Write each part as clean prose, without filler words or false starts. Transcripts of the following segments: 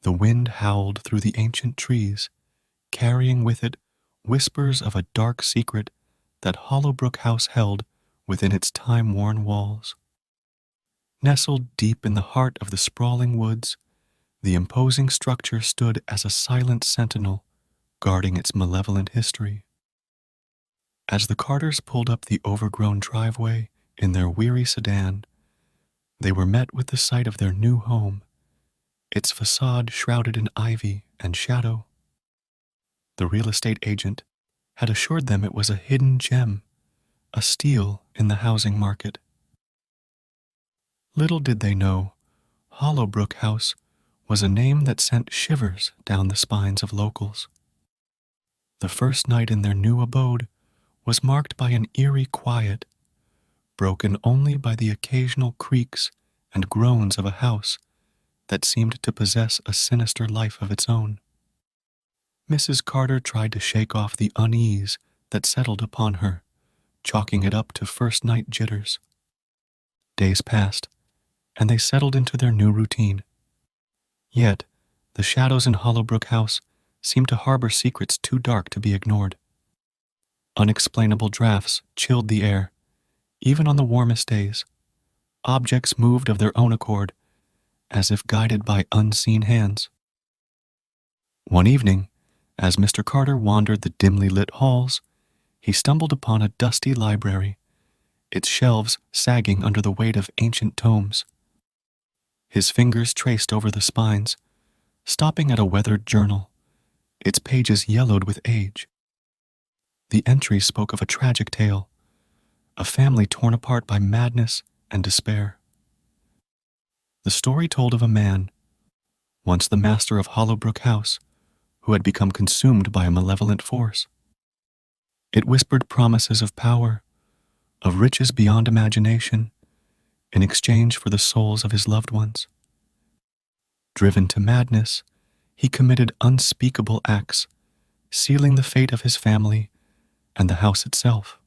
The wind howled through the ancient trees, carrying with it whispers of a dark secret that Hollowbrook House held within its time-worn walls. Nestled deep in the heart of the sprawling woods, the imposing structure stood as a silent sentinel guarding its malevolent history. As the Carters pulled up the overgrown driveway in their weary sedan, they were met with the sight of their new home, its facade shrouded in ivy and shadow. The real estate agent had assured them it was a hidden gem, a steal in the housing market. Little did they know, Hollowbrook House was a name that sent shivers down the spines of locals. The first night in their new abode was marked by an eerie quiet, broken only by the occasional creaks and groans of a house that seemed to possess a sinister life of its own. Mrs. Carter tried to shake off the unease that settled upon her, chalking it up to first-night jitters. Days passed, and they settled into their new routine. Yet, the shadows in Hollowbrook House seemed to harbor secrets too dark to be ignored. Unexplainable drafts chilled the air, even on the warmest days. Objects moved of their own accord, as if guided by unseen hands. One evening, as Mr. Carter wandered the dimly lit halls, he stumbled upon a dusty library, its shelves sagging under the weight of ancient tomes. His fingers traced over the spines, stopping at a weathered journal, its pages yellowed with age. The entries spoke of a tragic tale, a family torn apart by madness and despair. The story told of a man, once the master of Hollowbrook House, who had become consumed by a malevolent force. It whispered promises of power, of riches beyond imagination, in exchange for the souls of his loved ones. Driven to madness, he committed unspeakable acts, sealing the fate of his family and the house itself.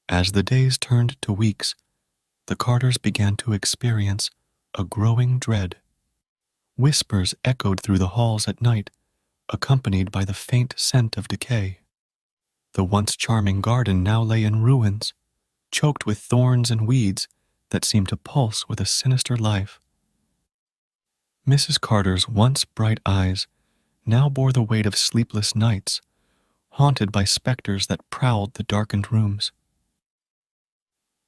As the days turned to weeks, the Carters began to experience a growing dread. Whispers echoed through the halls at night, accompanied by the faint scent of decay. The once charming garden now lay in ruins, choked with thorns and weeds that seemed to pulse with a sinister life. Mrs. Carter's once bright eyes now bore the weight of sleepless nights, haunted by specters that prowled the darkened rooms.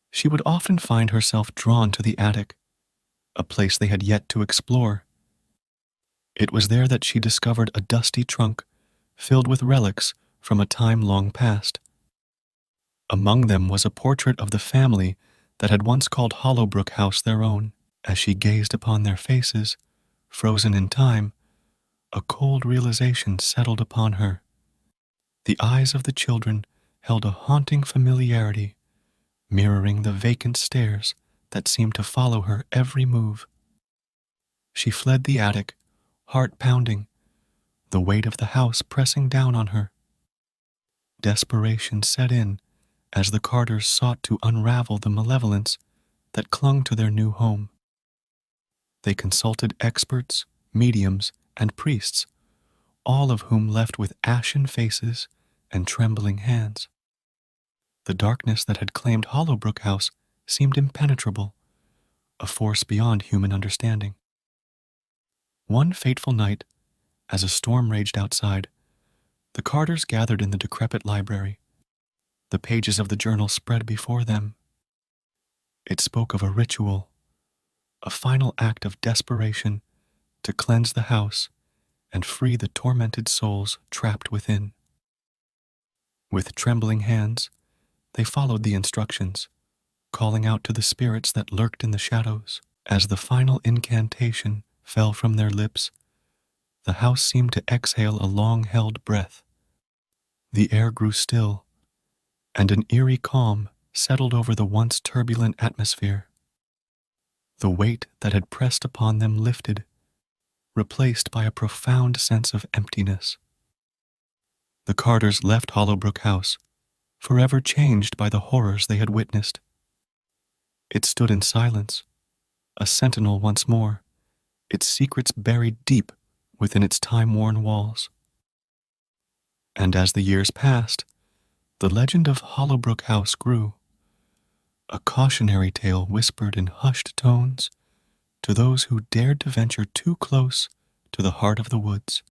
She would often find herself drawn to the attic, a place they had yet to explore. It was there that she discovered a dusty trunk filled with relics from a time long past. Among them was a portrait of the family that had once called Hollowbrook House their own. As she gazed upon their faces, frozen in time, a cold realization settled upon her. The eyes of the children held a haunting familiarity, mirroring the vacant stares that seemed to follow her every move. She fled the attic, heart pounding, the weight of the house pressing down on her. Desperation set in as the Carters sought to unravel the malevolence that clung to their new home. They consulted experts, mediums, and priests, all of whom left with ashen faces and trembling hands. The darkness that had claimed Hollowbrook House seemed impenetrable, a force beyond human understanding. One fateful night, as a storm raged outside, the Carters gathered in the decrepit library. The pages of the journal spread before them. It spoke of a ritual, a final act of desperation to cleanse the house and free the tormented souls trapped within. With trembling hands, they followed the instructions, calling out to the spirits that lurked in the shadows. As the final incantation fell from their lips, the house seemed to exhale a long-held breath. The air grew still, and an eerie calm settled over the once turbulent atmosphere. The weight that had pressed upon them lifted, replaced by a profound sense of emptiness. The Carters left Hollowbrook House, forever changed by the horrors they had witnessed. It stood in silence, a sentinel once more, its secrets buried deep within its time-worn walls. And as the years passed, the legend of Hollowbrook House grew, a cautionary tale whispered in hushed tones to those who dared to venture too close to the heart of the woods.